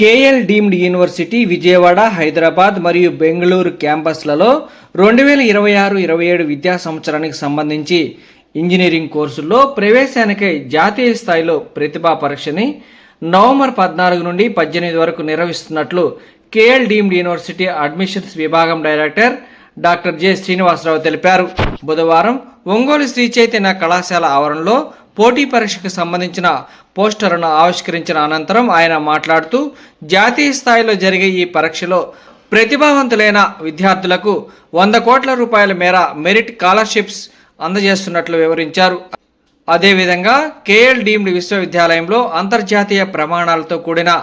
KL deemed university Vijayawada, Hyderabad మరియు బెంగళూరు క్యాంపస్లలో 2026-27 విద్యా సంవత్సరానికి సంబంధించి ఇంజనీరింగ్ కోర్సుల్లో ప్రవేశానికై జాతీయ స్థాయిలో ప్రతిభా పరీక్షని నవంబర్ 14 నుండి 18 వరకు నిర్వహిస్తున్నట్లు కేఎల్ డీమ్డ్ యూనివర్సిటీ అడ్మిషన్స్ విభాగం డైరెక్టర్ డాక్టర్ జె శ్రీనివాసరావు తెలిపారు. బుధవారం ఒంగోలు శ్రీ చైతన్య కళాశాల ఆవరణలో పోటీ పరీక్షకు సంబంధించిన పోస్టర్ను ఆవిష్కరించిన అనంతరం ఆయన మాట్లాడుతూ జాతీయ స్థాయిలో జరిగే ఈ పరీక్షలో ప్రతిభావంతులైన విద్యార్థులకు 100 కోట్ల రూపాయల మేర మెరిట్ స్కాలర్షిప్స్ అందజేస్తున్నట్లు వివరించారు. అదేవిధంగా కేఎల్ డీమ్డ్ విశ్వవిద్యాలయంలో అంతర్జాతీయ ప్రమాణాలతో కూడిన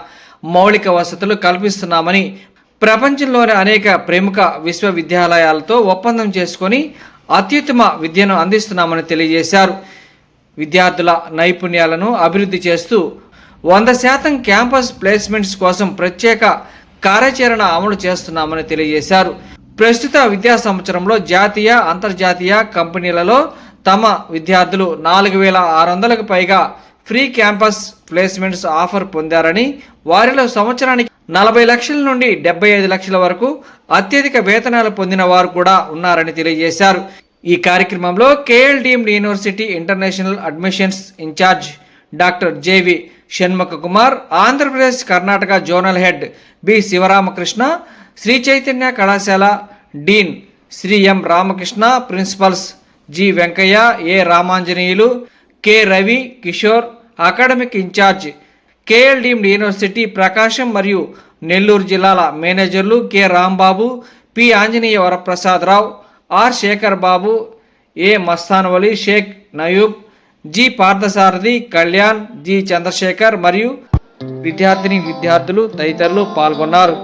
మౌలిక వసతులు కల్పిస్తున్నామని, ప్రపంచంలోని అనేక ప్రముఖ విశ్వవిద్యాలయాలతో ఒప్పందం చేసుకొని అత్యుత్తమ విద్యను అందిస్తున్నామని తెలియజేశారు. విద్యార్థుల నైపుణ్యాలను అభివృద్ధి చేస్తూ 100% క్యాంపస్ ప్లేస్మెంట్స్ కోసం ప్రత్యేక కార్యాచరణ అమలు చేస్తున్నామని తెలియజేశారు. ప్రస్తుత విద్యా సంవత్సరంలో జాతీయ, అంతర్జాతీయ కంపెనీలలో తమ విద్యార్థులు 4,600కు పైగా ఫ్రీ క్యాంపస్ ప్లేస్మెంట్స్ ఆఫర్ పొందారని, వారిలో సంవత్సరానికి 40 లక్షల నుండి 75 లక్షల వరకు అత్యధిక వేతనాలు పొందిన వారు కూడా ఉన్నారని తెలియజేశారు. ఈ కార్యక్రమంలో KL deemed university international admissions incharge doctor JV Shanmukha Kumar, Andhra Pradesh Karnataka zonal head B Sivaramakrishna, Shri Chaitanya కళాశాల డీన్ శ్రీ ఎం రామకృష్ణ, ప్రిన్సిపల్స్ జి వెంకయ్య, ఏ Ramanjaneyulu, K Ravi Kishore, academic incharge KL deemed university ప్రకాశం మరియు నెల్లూరు జిల్లాల మేనేజర్లు K Rambabu, P Anjaneya Varaprasad Rao, are Shekhar Babu, A Mastanvali, Sheikh నయూబ్, G Parthasarathi, Kalyan, G Chandrasekhar మరియు విద్యార్థులు తదితరులు పాల్గొన్నారు.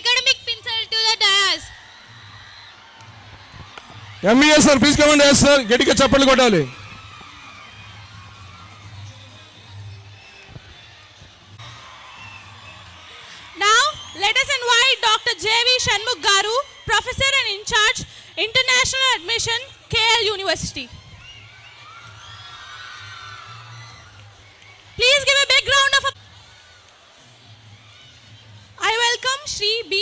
academic pencil to the dais. MES sir, please come and ask sir. గట్టిగా చప్పట్లు కొట్టాలి. Now let us invite Dr. J.V. Shanmugh Garu, Professor and in charge International Admission, KL University. Please give a big round of applause. I welcome Shri B.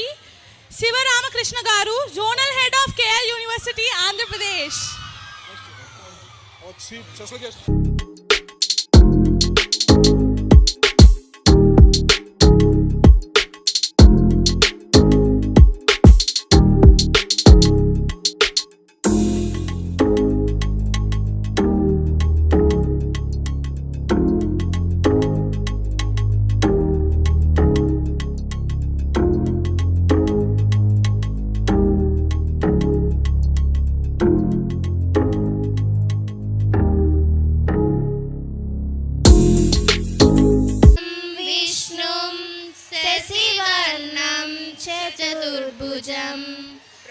Sivaramakrishna Garu, Zonal Head of KL University, Andhra Pradesh. चतुर्भुजं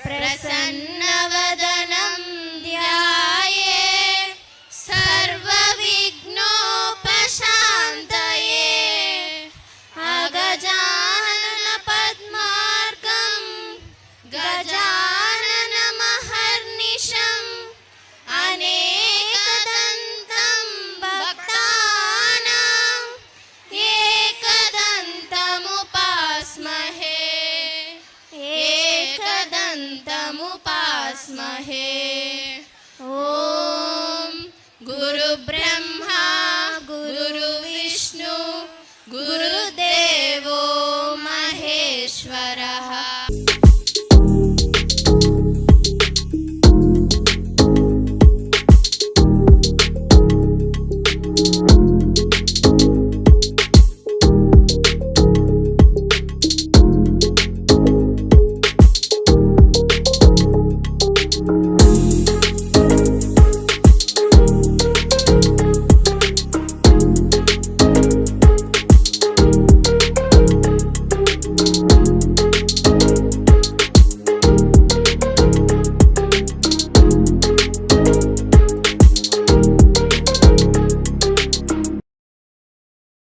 प्रसन्नवदनं ध्याये सर्वविघ्नोपशान्तये अगजानन पद्मार्कं गजाननमहर्निशम् अनेकदन्तं भक्तानां एकदन्तमुपास्महे एकदन्तमुपास्महे। ॐ गुरुब्रह्मा गुरुविष्णु गुरुदेवो महेश्वरः।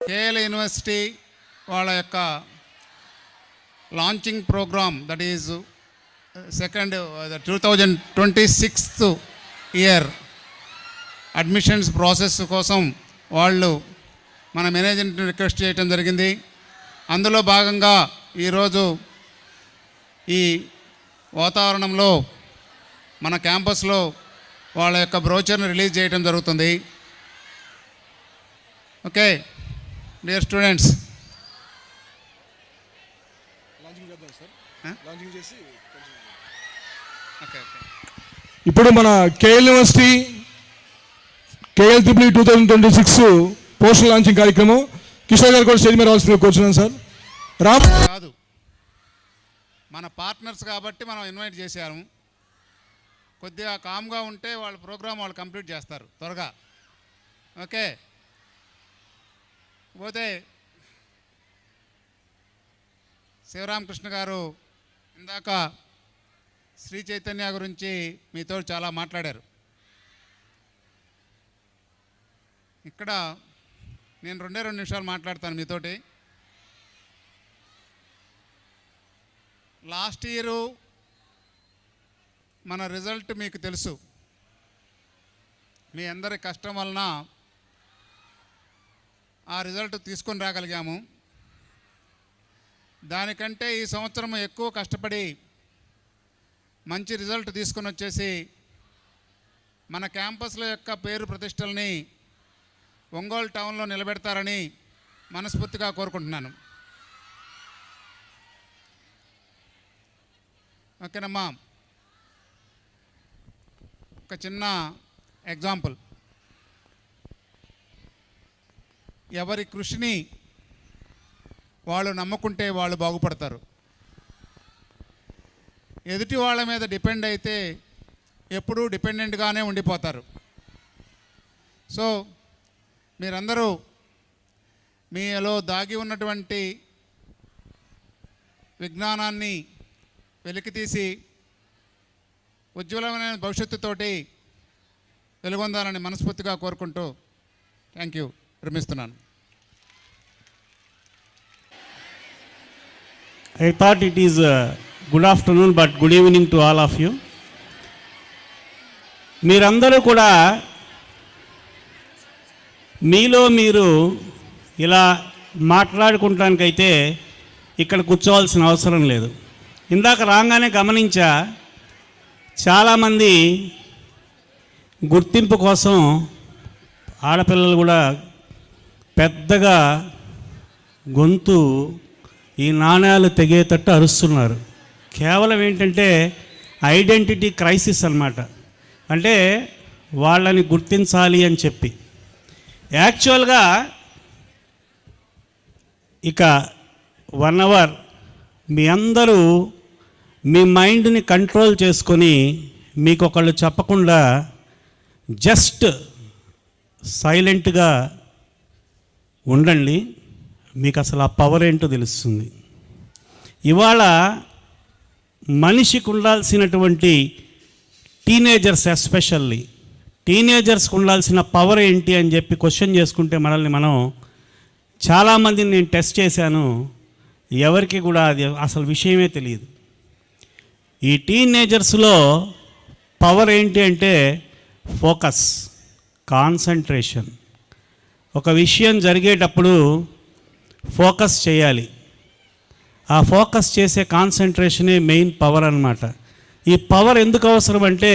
KL university వాళ్ళ యొక్క launching program, that is second 2026 year admissions process కోసం వాళ్ళు మన మేనేజ్మెంట్ని రిక్వెస్ట్ చేయడం జరిగింది. అందులో భాగంగా ఈరోజు ఈ వాతావరణంలో మన క్యాంపస్లో వాళ్ళ యొక్క బ్రోచర్ని రిలీజ్ చేయడం జరుగుతుంది. ఓకే డియర్ స్టూడెంట్స్, ఇప్పుడు మన KL university KL 2026 postal launching కార్యక్రమం కిషోర్ గారు కూడా స్టేజ్ మీద రావాల్సిందిగా కూర్చున్నాను సార్. కాదు, మన పార్ట్నర్స్ కాబట్టి మనం ఇన్వైట్ చేశాము. కొద్దిగా కామ్గా ఉంటే వాళ్ళ ప్రోగ్రామ్ వాళ్ళు కంప్లీట్ చేస్తారు త్వరగా. ఓకే, పోతే శివరామకృష్ణ గారు ఇందాక శ్రీ చైతన్య గురించి మీతో చాలా మాట్లాడారు. ఇక్కడ నేను 2 నిమిషాలు మాట్లాడతాను మీతోటి. లాస్ట్ ఇయరు మన రిజల్ట్ మీకు తెలుసు. మీ అందరి కష్టం వలన ఆ రిజల్ట్ తీసుకొని రాగలిగాము. దానికంటే ఈ సంవత్సరం ఎక్కువ కష్టపడి మంచి రిజల్ట్ తీసుకొని వచ్చేసి మన క్యాంపస్ల యొక్క పేరు ప్రతిష్టల్ని ఒంగోలు టౌన్లో నిలబెడతారని మనస్ఫూర్తిగా కోరుకుంటున్నాను. ఓకేనమ్మా, ఒక చిన్న ఎగ్జాంపుల్. ఎవరి కృషిని వాళ్ళు నమ్ముకుంటే వాళ్ళు బాగుపడతారు. ఎదుటి వాళ్ళ మీద డిపెండ్ అయితే ఎప్పుడూ డిపెండెంట్గానే ఉండిపోతారు. సో మీరందరూ మీలో దాగి ఉన్నటువంటి విజ్ఞానాన్ని వెలికితీసి ఉజ్వలమైన భవిష్యత్తుతోటి వెలుగొందాలని మనస్ఫూర్తిగా కోరుకుంటూ థ్యాంక్ యూ విరమిస్తున్నాను. I thought it is good afternoon, but good evening to all of you. మీరందరూ కూడా మీలో మీరు ఇలా మాట్లాడుకుంటానికైతే ఇక్కడ కూర్చోవాల్సిన అవసరం లేదు. ఇందాక రాగానే గమనించా, చాలామంది గుర్తింపు కోసం ఆడపిల్లలు కూడా పెద్దగా గొంతు ఈ నాణ్యాలు తెగేటట్టు అరుస్తున్నారు. కేవలం ఏంటంటే ఐడెంటిటీ క్రైసిస్ అన్నమాట. అంటే వాళ్ళని గుర్తించాలి అని చెప్పి. యాక్చువల్గా ఇక 1 అవర్ మీ అందరూ మీ మైండ్ని కంట్రోల్ చేసుకొని మీకు ఒకళ్ళు చెప్పకుండా జస్ట్ సైలెంట్గా ఉండండి. మీకు అసలు ఆ పవర్ ఏంటో తెలుస్తుంది. ఇవాళ మనిషికి ఉండాల్సినటువంటి టీనేజర్స్, ఎస్పెషల్లీ టీనేజర్స్కి ఉండాల్సిన పవర్ ఏంటి అని చెప్పి క్వశ్చన్ చేసుకుంటే మనల్ని మనం, చాలామందిని నేను టెస్ట్ చేశాను, ఎవరికి కూడా అది అసలు విషయమే తెలియదు. ఈ టీనేజర్స్లో పవర్ ఏంటి అంటే ఫోకస్, కాన్సంట్రేషన్. ఒక విషయం జరిగేటప్పుడు ఫోకస్ చేయాలి. ఆ ఫోకస్ చేసే కాన్సంట్రేషనే మెయిన్ పవర్ అన్నమాట. ఈ పవర్ ఎందుకు అవసరం అంటే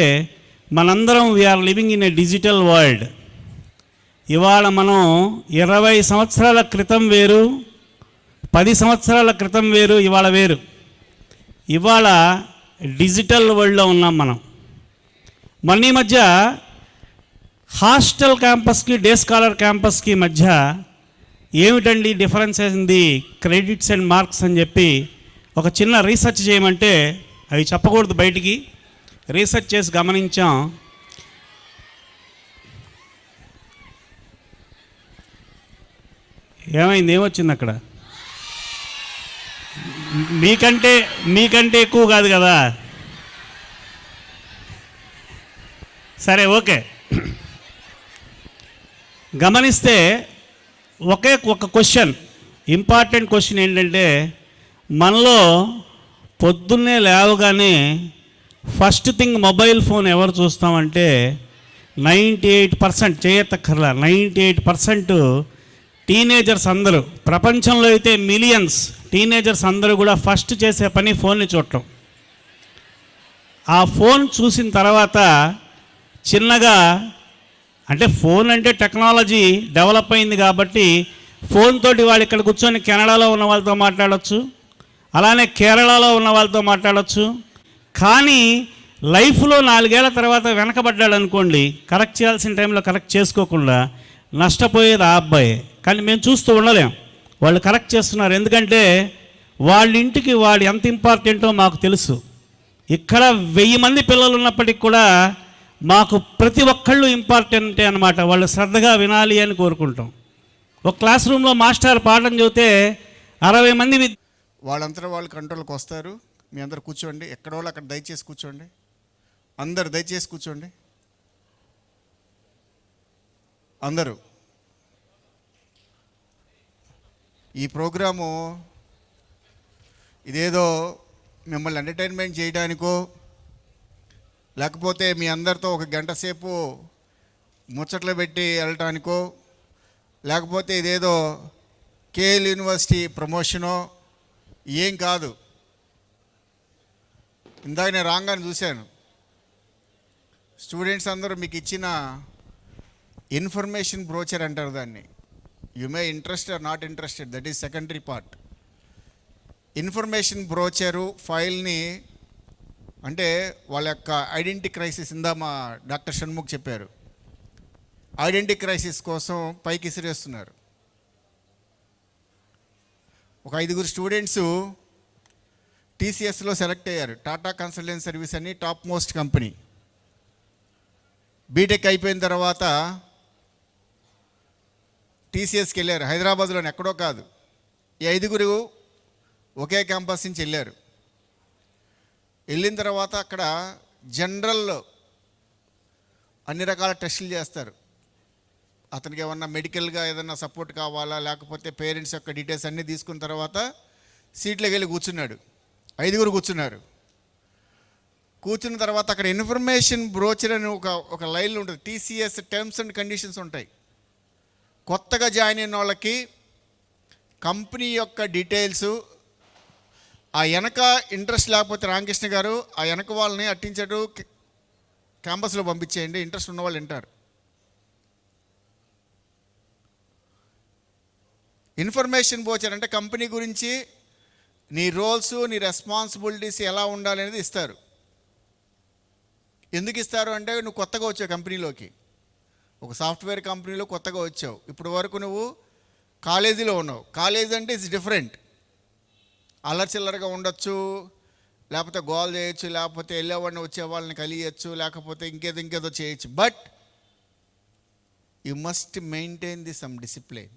మనందరం we are living in a digital world. ఇవాళ మనం 20 సంవత్సరాల క్రితం వేరు, 10 సంవత్సరాల క్రితం వేరు, ఇవాళ వేరు. ఇవాళ డిజిటల్ వరల్డ్లో ఉన్నాం మనం. మన ఈ మధ్య హాస్టల్ క్యాంపస్కి, డే స్కాలర్ క్యాంపస్కి మధ్య ఏమిటండి డిఫరెన్స్ ఏంది, క్రెడిట్స్ అండ్ మార్క్స్ అని చెప్పి ఒక చిన్న రీసెర్చ్ చేయమంటే, అవి చెప్పకూడదు బయటికి, రీసెర్చ్ చేసి గమనించాం. ఏమైంది, ఏమొచ్చింది అక్కడ? మీకంటే ఎక్కువ కాదు కదా. సరే, ఓకే. గమనిస్తే ఒక క్వశ్చన్, ఇంపార్టెంట్ క్వశ్చన్ ఏంటంటే, మనలో పొద్దున్నే లేవగానే ఫస్ట్ థింగ్ మొబైల్ ఫోన్ ఎవరు చూస్తామంటే 98% చేయక్కర్లా, 98% టీనేజర్స్ అందరూ, ప్రపంచంలో అయితే మిలియన్స్ టీనేజర్స్ అందరూ కూడా ఫస్ట్ చేసే పని ఫోన్ని చూడటం. ఆ ఫోన్ చూసిన తర్వాత చిన్నగా, అంటే ఫోన్ అంటే టెక్నాలజీ డెవలప్ అయింది కాబట్టి ఫోన్ తోటి వాళ్ళు ఇక్కడ కూర్చొని కెనడాలో ఉన్న వాళ్ళతో మాట్లాడవచ్చు, అలానే కేరళలో ఉన్న వాళ్ళతో మాట్లాడవచ్చు. కానీ లైఫ్లో 4 ఏళ్ల తర్వాత వెనకబడ్డాడు అనుకోండి, కరెక్ట్ చేయాల్సిన టైంలో కరెక్ట్ చేసుకోకుండా నష్టపోయేది ఆ అబ్బాయే. కానీ మేము చూస్తూ ఉండలేం, వాళ్ళు కరెక్ట్ చేస్తున్నారు. ఎందుకంటే వాళ్ళ ఇంటికి వాడు ఎంత ఇంపార్టెంటో మాకు తెలుసు. ఇక్కడ 1000 మంది పిల్లలు ఉన్నప్పటికి కూడా మాకు ప్రతి ఒక్కళ్ళు ఇంపార్టెంటే అనమాట. వాళ్ళు శ్రద్ధగా వినాలి అని కోరుకుంటాం. ఒక క్లాస్ రూమ్లో మాస్టర్ పాఠం చెబితే 60 మంది వాళ్ళంతా వాళ్ళు కంట్రోల్కి వస్తారు. మీ అందరు కూర్చోండి, ఎక్కడ వాళ్ళు అక్కడ దయచేసి కూర్చోండి. అందరు దయచేసి కూర్చోండి. అందరూ ఈ ప్రోగ్రాము ఇదేదో మిమ్మల్ని ఎంటర్టైన్మెంట్ చేయడానికో, లేకపోతే మీ అందరితో ఒక గంట సేపు ముచ్చట్లు పెట్టి వెళ్ళటానికో, లేకపోతే ఇదేదో కేఎల్ యూనివర్సిటీ ప్రమోషనో ఏం కాదు. ఇందాక నేను రాగానే చూశాను, స్టూడెంట్స్ అందరూ మీకు ఇచ్చిన ఇన్ఫర్మేషన్ బ్రోచర్ అంటారు దాన్ని. You may interest or not interested, that is secondary part. Information brochure ఫైల్ని, అంటే వాళ్ళ యొక్క ఐడెంటిటీ క్రైసిస్, ఇందా మా డాక్టర్ షణ్ముఖ్ చెప్పారు, ఐడెంటిటీ క్రైసిస్ కోసం పైకి ఇసిరేస్తున్నారు. ఒక 5 స్టూడెంట్స్ టీసీఎస్లో సెలెక్ట్ అయ్యారు. టాటా కన్సల్టెన్సీ సర్వీస్ అని టాప్ మోస్ట్ కంపెనీ. బీటెక్ అయిపోయిన తర్వాత టీసీఎస్కి వెళ్ళారు, హైదరాబాద్లోని, ఎక్కడో కాదు. ఈ 5 ఒకే క్యాంపస్ నుంచి వెళ్ళారు. వెళ్ళిన తర్వాత అక్కడ జనరల్ అన్ని రకాల టెస్టులు చేస్తారు. అతనికి ఏమన్నా మెడికల్గా ఏదన్నా సపోర్ట్ కావాలా, లేకపోతే పేరెంట్స్ యొక్క డీటెయిల్స్ అన్నీ తీసుకున్న తర్వాత సీట్లోకి వెళ్ళి కూర్చున్నాడు. 5 కూర్చున్నారు. కూర్చున్న తర్వాత అక్కడ ఇన్ఫర్మేషన్ బ్రోచర్ అని ఒక లైన్లో ఉంటుంది. TCS టర్మ్స్ అండ్ కండిషన్స్ ఉంటాయి. కొత్తగా జాయిన్ అయిన వాళ్ళకి కంపెనీ యొక్క డీటెయిల్స్, ఆ వెనక ఇంట్రెస్ట్ లేకపోతే రామకృష్ణ గారు ఆ వెనక వాళ్ళని అట్టించాడు క్యాంపస్లో పంపించేయండి, ఇంట్రెస్ట్ ఉన్న వాళ్ళు వింటారు. ఇన్ఫర్మేషన్ బ్రోచర్ అంటే కంపెనీ గురించి నీ రోల్స్, నీ రెస్పాన్సిబిలిటీస్ ఎలా ఉండాలి అనేది ఇస్తారు. ఎందుకు ఇస్తారు అంటే నువ్వు కొత్తగా వచ్చావు కంపెనీలోకి, ఒక సాఫ్ట్వేర్ కంపెనీలో కొత్తగా వచ్చావు. ఇప్పుడు వరకు నువ్వు కాలేజీలో ఉన్నావు. కాలేజ్ అంటే ఇట్స్ డిఫరెంట్. అల్లరిచిల్లరగా ఉండొచ్చు, లేకపోతే గోల్ చేయొచ్చు, లేకపోతే వెళ్ళేవాడిని వచ్చే వాళ్ళని కలియచ్చు, లేకపోతే ఇంకేదో చేయొచ్చు. But you must maintain the some discipline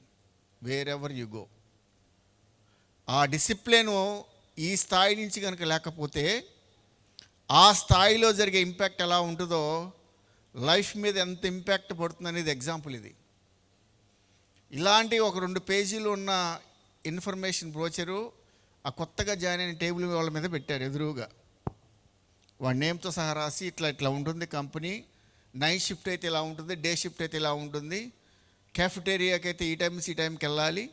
wear ever you go. ఆ డిసిప్లిను ఈ స్థాయి నుంచి కనుక లేకపోతే ఆ స్థాయిలో జరిగే ఇంపాక్ట్ ఎలా ఉంటుందో లైఫ్ మీద ఎంత ఇంపాక్ట్ పడుతుంది అనేది ఎగ్జాంపుల్ ఇది. ఇలాంటి ఒక 2 పేజీలు ఉన్న ఇన్ఫర్మేషన్ బ్రోచరు ఆ కొత్తగా జాయిన్ అయిన టేబుల్ వాళ్ళ మీద పెట్టారు ఎదురుగా. వాడి నేమ్తో సహా రాసి ఇట్లా ఉంటుంది కంపెనీ, నైట్ షిఫ్ట్ అయితే ఇలా ఉంటుంది, డే షిఫ్ట్ అయితే ఇలా ఉంటుంది, క్యాఫెటేరియాకి అయితే ఈ టైంకి వెళ్ళాలి,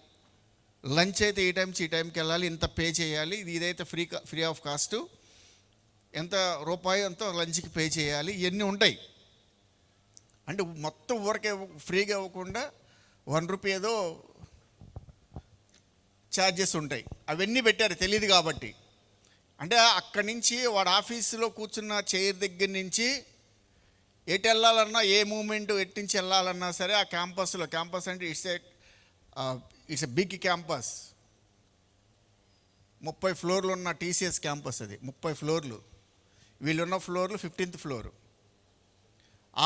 లంచ్ అయితే ఈ టైంకి వెళ్ళాలి, ఇంత పే చేయాలి, ఇదైతే ఫ్రీ ఆఫ్ కాస్ట్, ఎంత రూపాయి ఎంతో లంచ్కి పే చేయాలి, ఇవన్నీ ఉంటాయి. అంటే మొత్తం ఊరికే ఫ్రీగా ఇవ్వకుండా 1 రూపీ ఏదో ఛార్జెస్ ఉంటాయి. అవన్నీ పెట్టారు తెలియదు కాబట్టి. అంటే అక్కడి నుంచి వాడు ఆఫీసులో కూర్చున్న చైర్ దగ్గర నుంచి ఎటు వెళ్ళాలన్నా, ఏ మూమెంట్ ఎటు నుంచి వెళ్ళాలన్నా సరే ఆ క్యాంపస్ అంటే ఇట్స్ ఎ బిగ్ క్యాంపస్. 30 ఫ్లోర్లు ఉన్న TCS క్యాంపస్ అది. 30 ఫ్లోర్లు. వీళ్ళున్న ఫ్లోర్లు 15th ఫ్లోరు.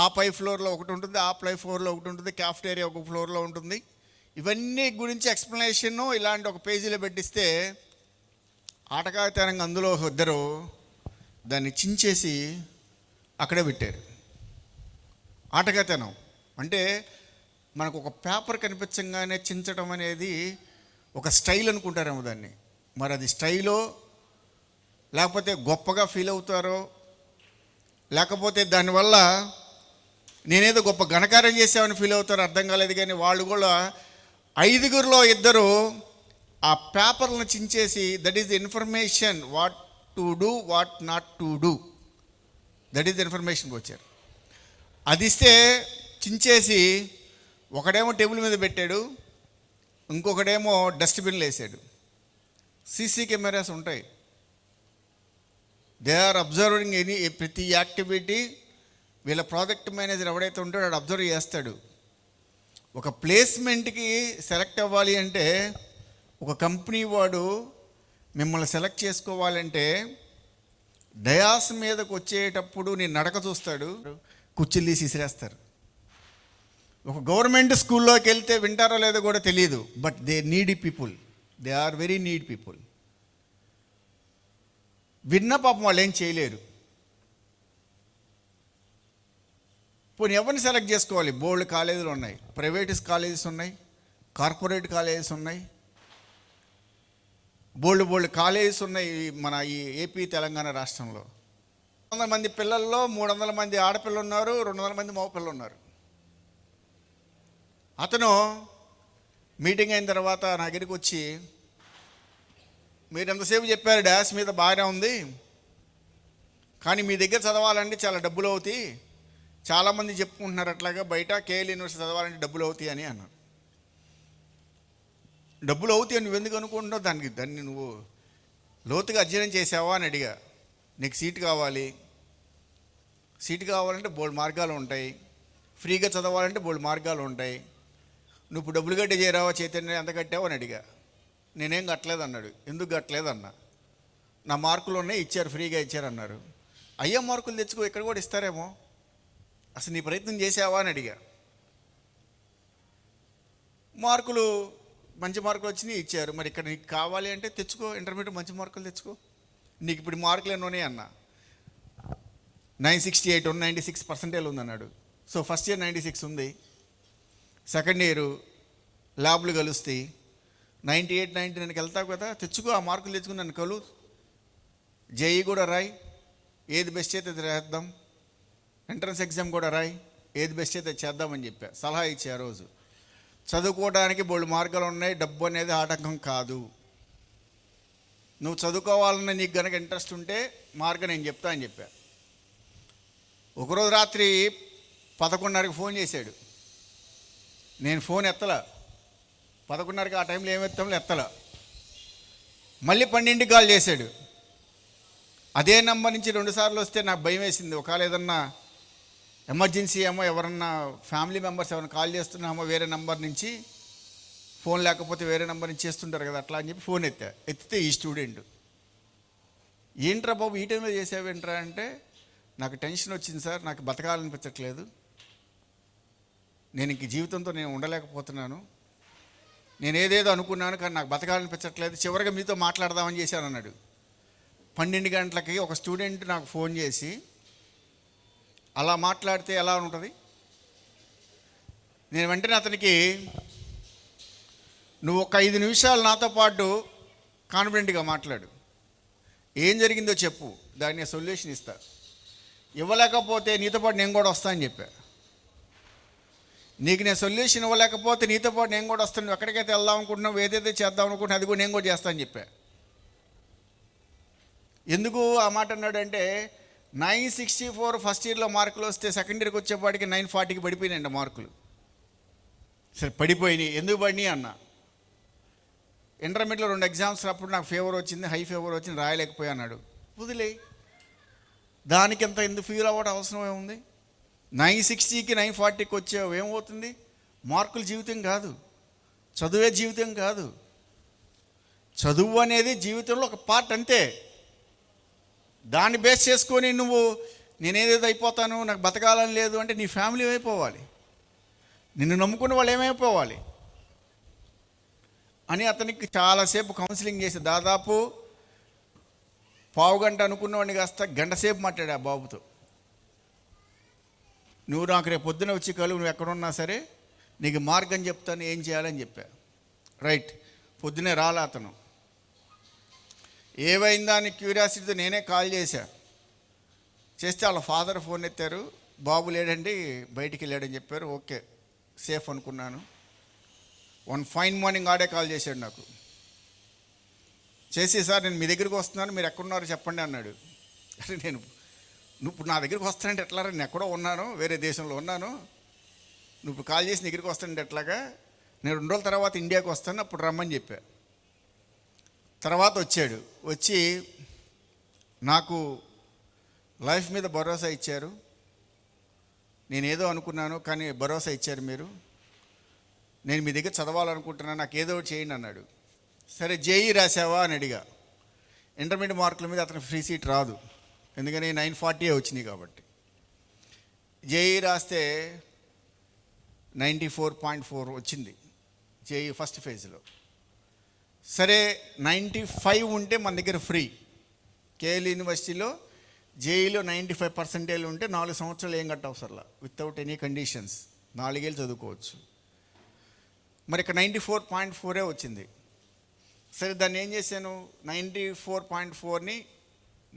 ఆ పై ఫ్లోర్లో ఒకటి ఉంటుంది, ఆ పై ఫ్లోర్లో ఒకటి ఉంటుంది, క్యాఫ్టేరియా ఒక ఫ్లోర్లో ఉంటుంది. ఇవన్నీ గురించి ఎక్స్ప్లెనేషను ఇలాంటి ఒక పేజీలో పెట్టిస్తే ఆటకాయతనంగా అందులో ఇద్దరు దాన్ని చించేసి అక్కడే పెట్టారు. ఆటకాయతనం అంటే మనకు ఒక పేపర్ కనిపించగానే చించడం అనేది ఒక స్టైల్ అనుకుంటారేమో దాన్ని. మరి అది స్టైలో, లేకపోతే గొప్పగా ఫీల్ అవుతారో, లేకపోతే దానివల్ల నేనేదో గొప్ప ఘనకార్యం చేసామని ఫీల్ అవుతారో అర్థం కాలేదు. కానీ వాళ్ళు కూడా 5గురిలో 2 ఆ పేపర్లను చించేసి that is the information what to do, what not to do, that is the information వచ్చారు. అది ఇస్తే చించేసి ఒకడేమో టేబుల్ మీద పెట్టాడు, ఇంకొకడేమో డస్ట్బిన్లో వేసాడు. సీసీ కెమెరాస్ ఉంటాయి. దే ఆర్ అబ్జర్వింగ్ ప్రతి యాక్టివిటీ. వీళ్ళ ప్రాజెక్ట్ మేనేజర్ ఎవడైతే ఉంటాడో వాడు అబ్జర్వ్ చేస్తాడు. ఒక ప్లేస్మెంట్కి సెలెక్ట్ అవ్వాలి అంటే, ఒక కంపెనీ వాడు మిమ్మల్ని సెలెక్ట్ చేసుకోవాలంటే డయాస్ మీదకి వచ్చేటప్పుడు నేను నడక చూస్తాడు, కుర్చీలు తీసి విసిరేస్తారు. ఒక గవర్నమెంట్ స్కూల్లోకి వెళ్తే వింటారో లేదో కూడా తెలియదు. But they need people, they are very need people. విన్న పాపం వాళ్ళు ఏం చేయలేరు. పోనీ ఎవరిని సెలెక్ట్ చేసుకోవాలి? బోల్డ్ కాలేజీలు ఉన్నాయి, ప్రైవేట్ కాలేజెస్ ఉన్నాయి, కార్పొరేట్ కాలేజెస్ ఉన్నాయి, బోల్డ్ కాలేజెస్ ఉన్నాయి మన ఈ ఏపీ తెలంగాణ రాష్ట్రంలో. 200 మంది పిల్లల్లో 300 మంది ఆడపిల్లలు ఉన్నారు, 200 మంది మగపిల్లలు ఉన్నారు. అతను మీటింగ్ అయిన తర్వాత నా దగ్గరికి వచ్చి, మీరు ఎంతసేపు చెప్పారు డాష్ మీద బాగానే ఉంది, కానీ మీ దగ్గర చదవాలంటే చాలా డబ్బులు అవుతాయి, చాలామంది చెప్పుకుంటున్నారు అట్లాగా బయట కేఎల్ యూనివర్సిటీ చదవాలంటే డబ్బులు అవుతాయి అని అన్నాడు. డబ్బులు అవుతాయి నువ్వు ఎందుకు అనుకుంటున్నావు? దాన్ని నువ్వు లోతుగా అధ్యయనం చేసావా అని అడిగా. నీకు సీట్ కావాలంటే బోల్డ్ మార్గాలు ఉంటాయి, ఫ్రీగా చదవాలంటే బోల్డ్ మార్గాలు ఉంటాయి. నువ్వు ఇప్పుడు డబ్బులు కట్టి చేరావా, చైతన్య ఎంత కట్టావు అని అడిగా. నేనేం కట్టలేదు అన్నాడు. ఎందుకు కట్టలేదన్నా? నా మార్కులు ఉన్నాయి, ఇచ్చారు, ఫ్రీగా ఇచ్చారు అన్నారు. అయ్యే మార్కులు తెచ్చుకో, ఇక్కడ కూడా ఇస్తారేమో, అసలు నీ ప్రయత్నం చేసావా అని అడిగా. మార్కులు మంచి మార్కులు వచ్చినాయి ఇచ్చారు. మరి ఇక్కడ నీకు కావాలి అంటే తెచ్చుకో, ఇంటర్మీడియట్ మంచి మార్కులు తెచ్చుకో. నీకు ఇప్పుడు మార్కులు ఎన్నోనే అన్న 968 96% ఉందన్నాడు. సో ఫస్ట్ ఇయర్ 96 ఉంది, సెకండ్ ఇయర్ ల్యాబ్లు కలుస్తాయి, 98 99కి వెళ్తావు కదా, తెచ్చుకో, ఆ మార్కులు తెచ్చుకుని నన్ను కలు, జేఈ కూడా రాయి, ఏది బెస్ట్ అయితే అది రాద్దాం, ఎంట్రన్స్ ఎగ్జామ్ కూడా రాయి, ఏది బెస్ట్ అయితే చేద్దామని చెప్పా, సలహా ఇచ్చా. ఆ రోజు చదువుకోవడానికి బోల్డ్ మార్గాలు ఉన్నాయి, డబ్బు అనేది ఆటంకం కాదు. నువ్వు చదువుకోవాలన్న నీకు కనుక ఇంట్రెస్ట్ ఉంటే మార్గం నేను చెప్తా అని చెప్పా. ఒకరోజు రాత్రి 11:30కి ఫోన్ చేశాడు, నేను ఫోన్ ఎత్తలా. 11:30కి ఆ టైంలో ఏమెత్తామో ఎత్తలా. మళ్ళీ 12కి కాల్ చేశాడు. అదే నెంబర్ నుంచి 2 సార్లు వస్తే నాకు భయం వేసింది. ఒకవేళ ఏదన్నా ఎమర్జెన్సీ ఏమో, ఎవరన్నా ఫ్యామిలీ మెంబర్స్ ఎవరైనా కాల్ చేస్తున్నామో వేరే నెంబర్ నుంచి, ఫోన్ లేకపోతే వేరే నెంబర్ నుంచి చేస్తుంటారు కదా, అట్లా అని చెప్పి ఫోన్ ఎత్తితే ఈ స్టూడెంట్, ఏంట్రా బాబు ఈ టైంలో చేసావేంట్రా అంటే, నాకు టెన్షన్ వచ్చింది సార్, నాకు బతకాలనిపించట్లేదు, నేను ఇంక జీవితంతో నేను ఉండలేకపోతున్నాను, నేను ఏదేదో అనుకున్నాను కానీ నాకు బతకాలనిపించట్లేదు, చివరిగా మీతో మాట్లాడదామని చేశాను అన్నాడు. 12 గంటలకి ఒక స్టూడెంట్ నాకు ఫోన్ చేసి అలా మాట్లాడితే ఎలా ఉంటుంది? నేను వెంటనే అతనికి, నువ్వు ఒక 5 నిమిషాలు నాతో పాటు కాన్ఫిడెంట్గా మాట్లాడు, ఏం జరిగిందో చెప్పు, దాన్ని నేను సొల్యూషన్ ఇస్తా, ఇవ్వలేకపోతే నీతో పాటు నేను కూడా వస్తానని చెప్పా. నీకు నేను సొల్యూషన్ ఇవ్వలేకపోతే నీతో పాటు నేను కూడా వస్తాను, నువ్వు ఎక్కడికైతే వెళ్దాం అనుకుంటున్నావు, ఏదైతే చేద్దాం అనుకుంటున్నావు అది కూడా నేను కూడా చేస్తానని చెప్పా. ఎందుకు ఆ మాట అన్నాడంటే, 964 ఫస్ట్ ఇయర్లో మార్కులు వస్తే సెకండ్ ఇయర్కి వచ్చేపాటికి 940కి పడిపోయినాయండి మార్కులు. సరే పడిపోయినాయి, ఎందుకు పడినాయి అన్న, ఇంటర్మీడియట్లో 2 ఎగ్జామ్స్ అప్పుడు నాకు ఫీవర్ వచ్చింది, హై ఫీవర్ వచ్చింది, రాయలేకపోయా అన్నాడు. వదిలే, దానికి ఎంత ఎందుకు ఫీల్ అవ్వడం అవసరం ఏముంది? 960కి 940కి వచ్చావు, ఏమవుతుంది? మార్కులు జీవితం కాదు, చదువే జీవితం కాదు. చదువు అనేది జీవితంలో ఒక పార్ట్ అంతే. దాన్ని బేస్ చేసుకొని నువ్వు నేనేదేదో అయిపోతాను, నాకు బతకాలని లేదు అంటే నీ ఫ్యామిలీ అయిపోవాలి, నిన్ను నమ్ముకున్న వాళ్ళు ఏమైపోవాలి అని అతనికి చాలాసేపు కౌన్సిలింగ్ చేసి, దాదాపు పావు గంట అనుకున్నవాడిని కాస్త గంట సేపు మాట్లాడా ఆ బాబుతో. నువ్వు నాకు రేపు పొద్దున వచ్చి కలువు, నువ్వు ఎక్కడున్నా సరే నీకు మార్గం చెప్తాను, ఏం చేయాలని చెప్పా. రైట్, పొద్దునే రాలా అతను. ఏవైందా అని క్యూరియాసిటీతో నేనే కాల్ చేశా. చేస్తే వాళ్ళ ఫాదర్ ఫోన్ ఎత్తారు, బాబు లేడండి బయటికి వెళ్ళాడని చెప్పారు. ఓకే సేఫ్ అనుకున్నాను. 1 ఫైన్ మార్నింగ్ ఆడే కాల్ చేశాడు నాకు. చేసి, సార్ నేను మీ దగ్గరికి వస్తున్నాను, మీరు ఎక్కడున్నారో చెప్పండి అన్నాడు. అరే నువ్వు ఇప్పుడు నా దగ్గరికి వస్తానంటే ఎట్లా? నేను ఎక్కడో ఉన్నాను, వేరే దేశంలో ఉన్నాను, నువ్వు ఇప్పుడు కాల్ చేసి దగ్గరికి వస్తానంటే ఎట్లాగా? నేను 2 రోజుల తర్వాత ఇండియాకి వస్తాను, అప్పుడు రమ్మని చెప్పా. తర్వాత వచ్చాడు. వచ్చి నాకు లైఫ్ మీద భరోసా ఇచ్చారు, నేనేదో అనుకున్నాను కానీ భరోసా ఇచ్చారు మీరు, నేను మీ దగ్గర చదవాలనుకుంటున్నాను, నాకు ఏదో చేయండి అన్నాడు. సరే జేఈ రాసావా అని అడిగా. ఇంటర్మీడియట్ మార్కుల మీద అతనికి ఫ్రీ సీట్ రాదు, ఎందుకని 940 వచ్చినాయి కాబట్టి. జేఈ రాస్తే 94.4 వచ్చింది జేఈ ఫస్ట్ ఫేజ్లో. సరే 95 ఉంటే మన దగ్గర ఫ్రీ. కేఎల్ యూనివర్సిటీలో జేఈలో 95% ఉంటే 4 సంవత్సరాలు ఏం కట్టవసరలా, వితౌట్ ఎనీ కండిషన్స్ 4 ఏళ్ళు చదువుకోవచ్చు. మరి ఇక్కడ 94.4 వచ్చింది. సరే దాన్ని ఏం చేశాను, 94.4ని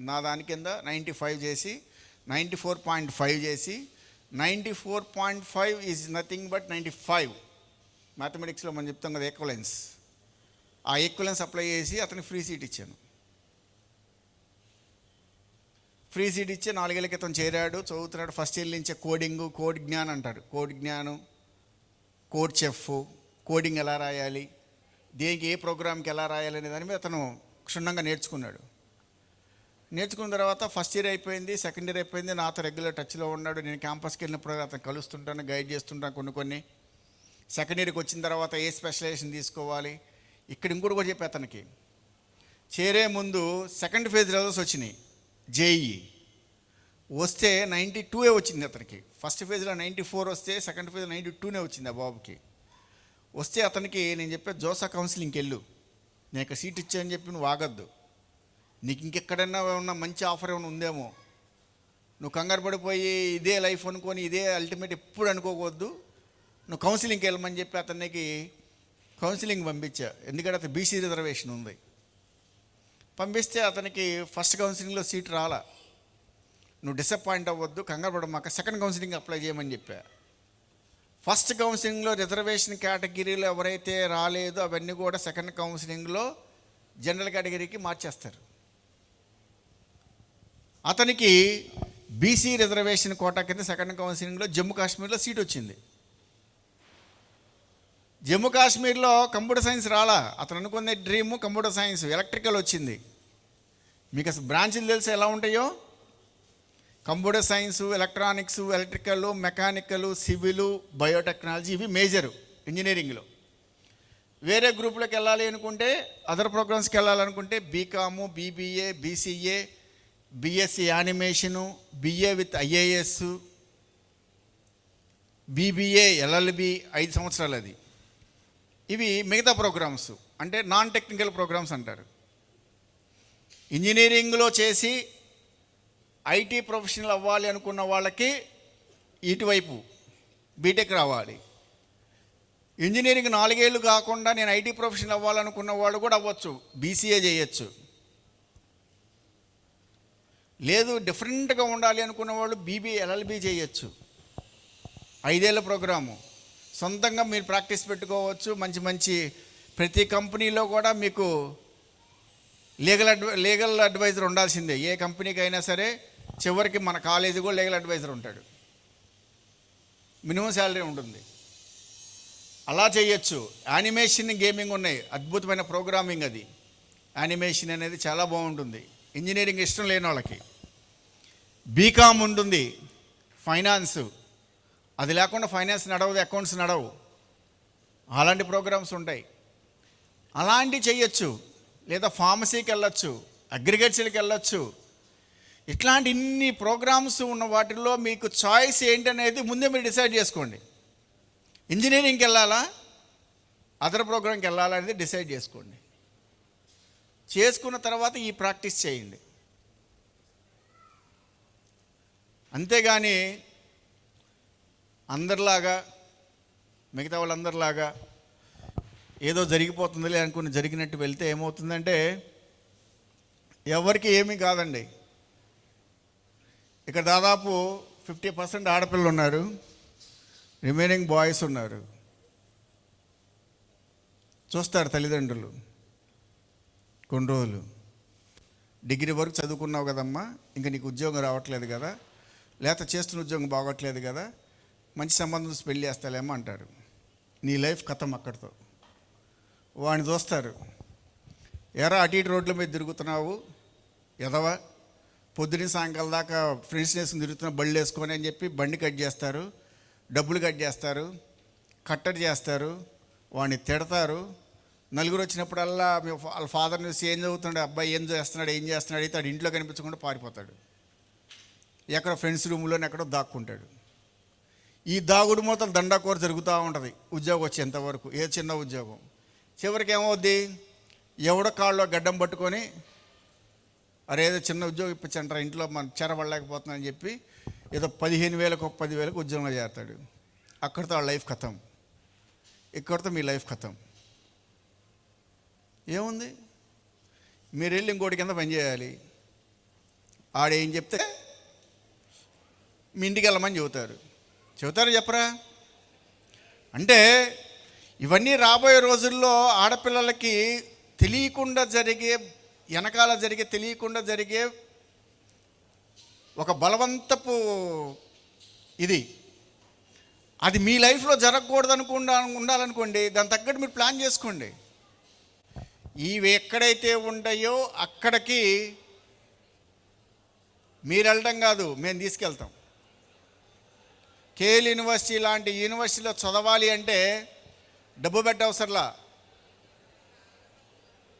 నా దాని కింద 95 చేసి 94.5 చేసి 94.5 ఈజ్ నథింగ్ బట్ 95. మ్యాథమెటిక్స్లో మనం చెప్తాం కదా ఈక్వలెన్స్, ఆ ఈక్వలెన్స్ అప్లై చేసి అతనికి ఫ్రీ సీట్ ఇచ్చాను. ఫ్రీ సీట్ ఇచ్చి 4 ఏళ్ల క్రితం చేరాడు, చదువుతున్నాడు. ఫస్ట్ ఇయర్ నుంచే కోడింగు, కోడ్ జ్ఞానం అంటారు, కోడ్ జ్ఞానం, కోడ్ చెఫ్, కోడింగ్ ఎలా రాయాలి, దేనికి ఏ ప్రోగ్రామ్కి ఎలా రాయాలి అనే దాని మీద అతను క్షుణ్ణంగా నేర్చుకున్నాడు. నేర్చుకున్న తర్వాత ఫస్ట్ ఇయర్ అయిపోయింది, సెకండ్ ఇయర్ అయిపోయింది, నాతో రెగ్యులర్ టచ్లో ఉన్నాడు. నేను క్యాంపస్కి వెళ్ళినప్పుడు అతను కలుస్తుంటాను, గైడ్ చేస్తుంటాను కొన్ని. సెకండ్ ఇయర్కి వచ్చిన తర్వాత ఏ స్పెషలైజేషన్ తీసుకోవాలి, ఇక్కడ ఇంకోటి కూడా చెప్పి అతనికి చేరే ముందు సెకండ్ ఫేజ్ రిజల్ట్స్ వచ్చినాయి. జేఈ వస్తే 92 వచ్చింది అతనికి. ఫస్ట్ ఫేజ్లో 94 వస్తే సెకండ్ ఫేజ్లో 92 వచ్చింది ఆ బాబుకి. వస్తే అతనికి నేను చెప్పే జోసా కౌన్సిలింగ్కి వెళ్ళు, నేను ఇక్కడ సీట్ ఇచ్చానని చెప్పి నువ్వు ఆగద్దు, నీకు ఇంకెక్కడన్నా ఏమన్నా మంచి ఆఫర్ ఏమైనా ఉందేమో, నువ్వు కంగారు పడిపోయి ఇదే లైఫ్ అనుకొని ఇదే అల్టిమేట్ ఎప్పుడు అనుకోవద్దు, నువ్వు కౌన్సిలింగ్కి వెళ్ళమని చెప్పి అతనికి కౌన్సిలింగ్ పంపించా. ఎందుకంటే అతను బీసీ రిజర్వేషన్ ఉంది. పంపిస్తే అతనికి ఫస్ట్ కౌన్సిలింగ్లో సీట్ రాలా. నువ్వు డిసప్పాయింట్ అవ్వద్దు, కంగారు పడమాక, సెకండ్ కౌన్సిలింగ్ అప్లై చేయమని చెప్పా. ఫస్ట్ కౌన్సిలింగ్లో రిజర్వేషన్ కేటగిరీలో ఎవరైతే రాలేదో అవన్నీ కూడా సెకండ్ కౌన్సిలింగ్లో జనరల్ కేటగిరీకి మార్చేస్తారు. అతనికి బీసీ రిజర్వేషన్ కోటా కింద సెకండ్ కౌన్సిలింగ్లో జమ్మూ కాశ్మీర్లో సీట్ వచ్చింది. జమ్మూ కాశ్మీర్లో కంప్యూటర్ సైన్స్ రాలా, అతను అనుకునే డ్రీము కంప్యూటర్ సైన్స్, ఎలక్ట్రికల్ వచ్చింది. మీకు అసలు బ్రాంచ్లు తెలిసి ఎలా ఉంటాయో, computer science, electronics, electrical, mechanical, civil, biotechnology, ఇవి మేజరు ఇంజనీరింగ్లో. వేరే గ్రూప్లోకి వెళ్ళాలి అనుకుంటే, అదర్ ప్రోగ్రామ్స్కి వెళ్ళాలనుకుంటే BCom, BBA, BCA, BSc animation, BA with IAS, BBA, LLB, 5 సంవత్సరాలు అది. ఇవి మిగతా ప్రోగ్రామ్స్, అంటే నాన్ టెక్నికల్ ప్రోగ్రామ్స్ అంటారు. ఇంజనీరింగ్లో చేసి ఐటీ ప్రొఫెషనల్ అవ్వాలి అనుకున్న వాళ్ళకి ఇటువైపు బీటెక్ రావాలి. ఇంజనీరింగ్ 4 ఏళ్ళు కాకుండా నేను ఐటీ ప్రొఫెషనల్ అవ్వాలనుకున్న వాళ్ళు కూడా అవ్వచ్చు, బీసీఏ చేయొచ్చు. లేదు డిఫరెంట్గా ఉండాలి అనుకున్న వాళ్ళు బీబీ, ఎల్ఎల్బి చేయొచ్చు. 5 ఏళ్ళ ప్రోగ్రాము. సొంతంగా మీరు ప్రాక్టీస్ పెట్టుకోవచ్చు. మంచి మంచి ప్రతి కంపెనీలో కూడా మీకు లీగల్ అడ్వైజర్ ఉండాల్సిందే. ఏ కంపెనీకి అయినా సరే చివరికి మన కాలేజీ కూడా లీగల్ అడ్వైజర్ ఉంటాడు, మినిమం శాలరీ ఉంటుంది. అలా చేయొచ్చు. యానిమేషన్, గేమింగ్ ఉన్నాయి, అద్భుతమైన ప్రోగ్రామింగ్. అది యానిమేషన్ అనేది చాలా బాగుంటుంది ఇంజనీరింగ్ ఇష్టం లేని వాళ్ళకి. బీకామ్ ఉంటుంది, ఫైనాన్సు, అది లేకుండా ఫైనాన్స్ నడవదు, అకౌంట్స్ నడవు. అలాంటి ప్రోగ్రామ్స్ ఉంటాయి, అలాంటివి చేయొచ్చు. లేదా ఫార్మసీకి వెళ్ళొచ్చు, అగ్రికల్చర్కి వెళ్ళొచ్చు. ఇట్లాంటి ఇన్ని ప్రోగ్రామ్స్ ఉన్న వాటిల్లో మీకు చాయిస్ ఏంటనేది ముందే మీరు డిసైడ్ చేసుకోండి. ఇంజనీరింగ్కి వెళ్ళాలా, అదర్ ప్రోగ్రామ్కి వెళ్ళాలా అనేది డిసైడ్ చేసుకోండి. చేసుకున్న తర్వాత ఈ ప్రాక్టీస్ చేయండి. అంతేగాని అందరిలాగా, మిగతా వాళ్ళందరిలాగా ఏదో జరిగిపోతుందిలే అనుకుని జరిగినట్టు వెళ్తే ఏమవుతుందంటే ఎవరికి ఏమీ కాదండి. ఇక్కడ దాదాపు 50% ఆడపిల్లలు ఉన్నారు, రిమైనింగ్ బాయ్స్ ఉన్నారు. చూస్తారు తల్లిదండ్రులు కొన్ని రోజులు, డిగ్రీ వరకు చదువుకున్నావు కదమ్మా, ఇంకా నీకు ఉద్యోగం రావట్లేదు కదా, లేకపోతే చేస్తున్న ఉద్యోగం బాగోట్లేదు కదా, మంచి సంబంధం చూసి పెళ్ళి చేస్తాలేమో అంటారు. నీ లైఫ్ కథం అక్కడితో. వాడిని చూస్తారు, ఎరా అటు ఇటు రోడ్ల మీద తిరుగుతున్నావు ఎదవా, పొద్దున సాయంకాలం దాకా ఫ్రెండ్స్ వేసుకుని తిరుగుతున్నా బళ్ళు వేసుకొని అని చెప్పి బండి కట్ చేస్తారు, డబ్బులు కట్ చేస్తారు, కట్టడి చేస్తారు, వాడిని తిడతారు. నలుగురు వచ్చినప్పుడల్లా వాళ్ళ ఫాదర్ని చూసి ఏం చదువుతున్నాడు అబ్బాయి, ఏం చేస్తున్నాడు అయితే వాడు ఇంట్లో కనిపించకుండా పారిపోతాడు, ఎక్కడో ఫ్రెండ్స్ రూమ్లోనే ఎక్కడో దాక్కుంటాడు. ఈ దాగుడు మూతలు దండాకోర జరుగుతూ ఉంటుంది ఉద్యోగం వచ్చేంతవరకు, ఏ చిన్న ఉద్యోగం. చివరికి ఏమవుద్ది, ఎవడో కాళ్ళలో గడ్డం పట్టుకొని అరే ఏదో చిన్న ఉద్యోగం ఇప్పించంటారా, ఇంట్లో మన చెరబడలేకపోతున్నానని చెప్పి ఏదో 15,000కు 10,000కు ఉద్యోగంలో చేస్తాడు. అక్కడితో ఆ లైఫ్ ఖతం, ఇక్కడితో మీ లైఫ్ ఖతం. ఏముంది, మీరు వెళ్ళి ఇంకోటి కింద పనిచేయాలి. ఆడేం చెప్తే మీ ఇంటికి వెళ్ళమని చెబుతారు చెప్పరా. అంటే ఇవన్నీ రాబోయే రోజుల్లో ఆడపిల్లలకి తెలియకుండా జరిగే, వెనకాల తెలియకుండా జరిగే ఒక బలవంతపు ఇది. అది మీ లైఫ్లో జరగకూడదు ఉండాలనుకోండి, దాని తగ్గట్టు మీరు ప్లాన్ చేసుకోండి. ఇవి ఎక్కడైతే ఉంటాయో అక్కడికి మీరు వెళ్ళడం కాదు, మేము తీసుకెళ్తాం. కేఎల్ యూనివర్సిటీ లాంటి యూనివర్సిటీలో చదవాలి అంటే డబ్బు పెట్టవసరలా,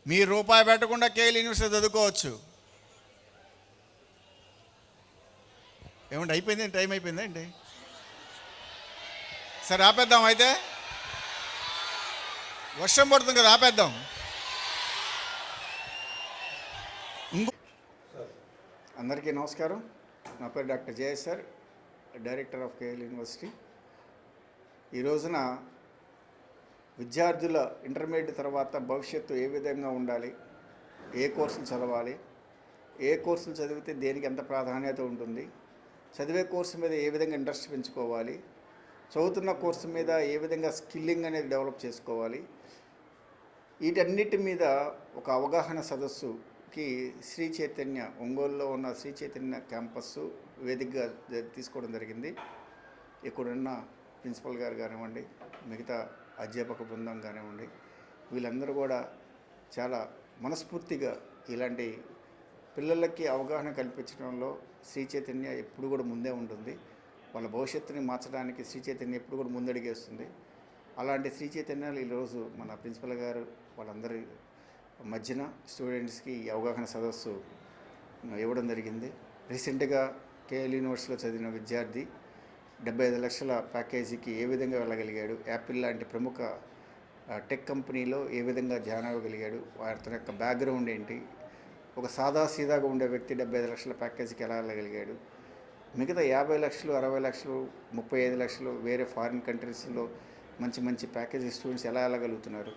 మీరు రూపాయి పెట్టకుండా కేఎల్ యూనివర్సిటీ చదువుకోవచ్చు. ఏమంటే అయిపోయింది, టైం అయిపోయిందా అండి? సరే ఆపేద్దాం అయితే. వర్షం పడుతుంది కదా, ఆపేద్దాం. అందరికీ నమస్కారం. నా పేరు doctor Jayesh sir, director of KL university. ఈ రోజున విద్యార్థుల ఇంటర్మీడియట్ తర్వాత భవిష్యత్తు ఏ విధంగా ఉండాలి, ఏ కోర్సులు చదవాలి, ఏ కోర్సులు చదివితే దేనికి ఎంత ప్రాధాన్యత ఉంటుంది, చదివే కోర్సు మీద ఏ విధంగా ఇంట్రెస్ట్ పెంచుకోవాలి, చదువుతున్న కోర్సు మీద ఏ విధంగా స్కిల్లింగ్ అనేది డెవలప్ చేసుకోవాలి, వీటన్నిటి మీద ఒక అవగాహన సదస్సుకి శ్రీ చైతన్య, ఒంగోలులో ఉన్న శ్రీ చైతన్య క్యాంపస్ వేదికగా తీసుకోవడం జరిగింది. ఇక్కడున్న ప్రిన్సిపల్ గారు కానివ్వండి, మిగతా అధ్యాపక బృందం కానివ్వండి, వీళ్ళందరూ కూడా చాలా మనస్ఫూర్తిగా ఇలాంటి పిల్లలకి అవగాహన కల్పించడంలో శ్రీ చైతన్య ఎప్పుడు కూడా ముందే ఉంటుంది. వాళ్ళ భవిష్యత్తుని మార్చడానికి శ్రీ చైతన్య ఎప్పుడు కూడా ముందడిగేస్తుంది. అలాంటి శ్రీ చైతన్యాలు ఈరోజు మన ప్రిన్సిపల్ గారు వాళ్ళందరి మధ్యన స్టూడెంట్స్కి అవగాహన సదస్సు ఇవ్వడం జరిగింది. రీసెంట్గా కేఎల్ యూనివర్సిటీలో చదివిన విద్యార్థి 75 లక్షల ప్యాకేజీకి ఏ విధంగా వెళ్ళగలిగాడు, యాపిల్ లాంటి ప్రముఖ టెక్ కంపెనీలో ఏ విధంగా జాయిన్ అవ్వగలిగాడు, అతని యొక్క బ్యాక్గ్రౌండ్ ఏంటి, ఒక సాదాసీదాగా ఉండే వ్యక్తి 75 లక్షల ప్యాకేజీకి ఎలా వెళ్ళగలిగాడు, మిగతా 50 లక్షలు, 60 లక్షలు, 35 లక్షలు వేరే ఫారిన్ కంట్రీస్లో మంచి మంచి ప్యాకేజీ స్టూడెంట్స్ ఎలా వెళ్ళగలుగుతున్నారు,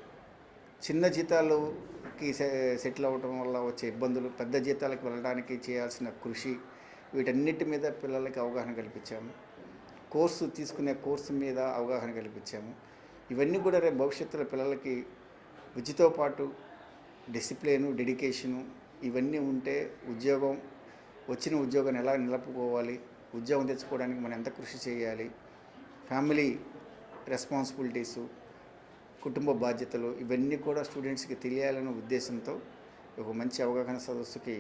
చిన్న జీతాలకి సెటిల్ అవ్వడం వల్ల వచ్చే ఇబ్బందులు, పెద్ద జీతాలకు వెళ్ళడానికి చేయాల్సిన కృషి, వీటన్నిటి మీద పిల్లలకి అవగాహన కల్పించాము. తీసుకునే కోర్సు మీద అవగాహన కల్పించాము. ఇవన్నీ కూడా రేపు భవిష్యత్తులో పిల్లలకి విద్యతో పాటు డిసిప్లిను, డెడికేషను ఇవన్నీ ఉంటే వచ్చిన ఉద్యోగాన్ని ఎలా నిలుపుకోవాలి, ఉద్యోగం తెచ్చుకోవడానికి మనం ఎంత కృషి చేయాలి, ఫ్యామిలీ రెస్పాన్సిబిలిటీసు, కుటుంబ బాధ్యతలు ఇవన్నీ కూడా స్టూడెంట్స్కి తెలియాలనే ఉద్దేశంతో ఒక మంచి అవగాహన సదస్సుకి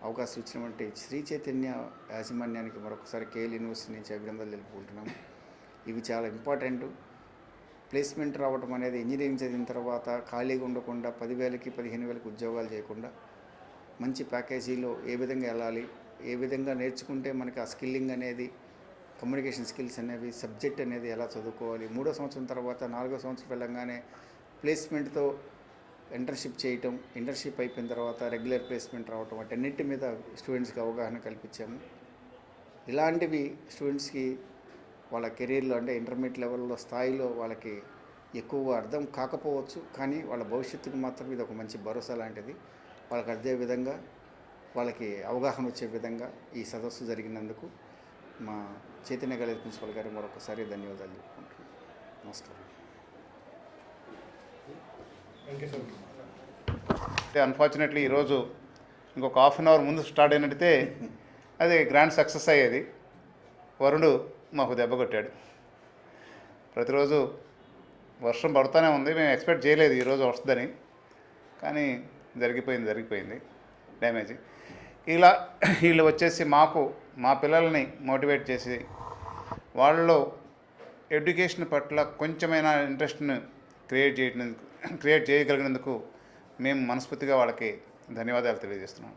అవకాశం ఇచ్చినటువంటి శ్రీ చైతన్య యాజమాన్యానికి మరొకసారి కేఎల్ యూనివర్సిటీ నుంచి అభినందనలు తెలుపుకుంటున్నాము. ఇవి చాలా ఇంపార్టెంట్. ప్లేస్మెంట్ రావడం అనేది ఇంజనీరింగ్ చదివిన తర్వాత ఖాళీగా ఉండకుండా 10,000కి 15,000కి ఉద్యోగాలు చేయకుండా మంచి ప్యాకేజీలో ఏ విధంగా వెళ్ళాలి, ఏ విధంగా నేర్చుకుంటే మనకి ఆ స్కిల్లింగ్ అనేది, కమ్యూనికేషన్ స్కిల్స్ అనేవి, సబ్జెక్ట్ అనేది ఎలా చదువుకోవాలి, 3వ సంవత్సరం తర్వాత 4వ సంవత్సరం వెళ్ళంగానే ప్లేస్మెంట్తో ఇంటర్న్షిప్ చేయటం, ఇంటర్న్షిప్ అయిపోయిన తర్వాత రెగ్యులర్ ప్లేస్మెంట్ రావటం, వాటన్నిటి మీద స్టూడెంట్స్కి అవగాహన కల్పించాము. ఇలాంటివి స్టూడెంట్స్కి వాళ్ళ కెరీర్లో అంటే ఇంటర్మీడియట్ లెవెల్లో స్థాయిలో వాళ్ళకి ఎక్కువగా అర్థం కాకపోవచ్చు, కానీ వాళ్ళ భవిష్యత్తుకు మాత్రం ఇది ఒక మంచి భరోసా లాంటిది. వాళ్ళకి అదే విధంగా వాళ్ళకి అవగాహన వచ్చే విధంగా ఈ సదస్సు జరిగినందుకు మా చైతన్య కాలేజ్ ప్రిన్సిపల్ గారికి మరొకసారి ధన్యవాదాలు చెప్పుకుంటున్నాను. నమస్కారం. అన్ఫార్చునేట్లీ ఈరోజు ఇంకొక హాఫ్ అన్ అవర్ ముందు స్టార్ట్ అయినట్టయితే అది గ్రాండ్ సక్సెస్ అయ్యేది. వరుణుడు మాకు దెబ్బ కొట్టాడు. ప్రతిరోజు వర్షం పడుతూనే ఉంది. మేము ఎక్స్పెక్ట్ చేయలేదు ఈరోజు వస్తుందని, కానీ జరిగిపోయింది డ్యామేజ్. ఇలా వీళ్ళు వచ్చేసి మా పిల్లల్ని మోటివేట్ చేసి వాళ్ళలో ఎడ్యుకేషన్ పట్ల కొంచెమైనా ఇంట్రెస్ట్ను క్రియేట్ చేయగలిగినందుకు మేము మనస్ఫూర్తిగా వాళ్ళకి ధన్యవాదాలు తెలియజేస్తున్నాం.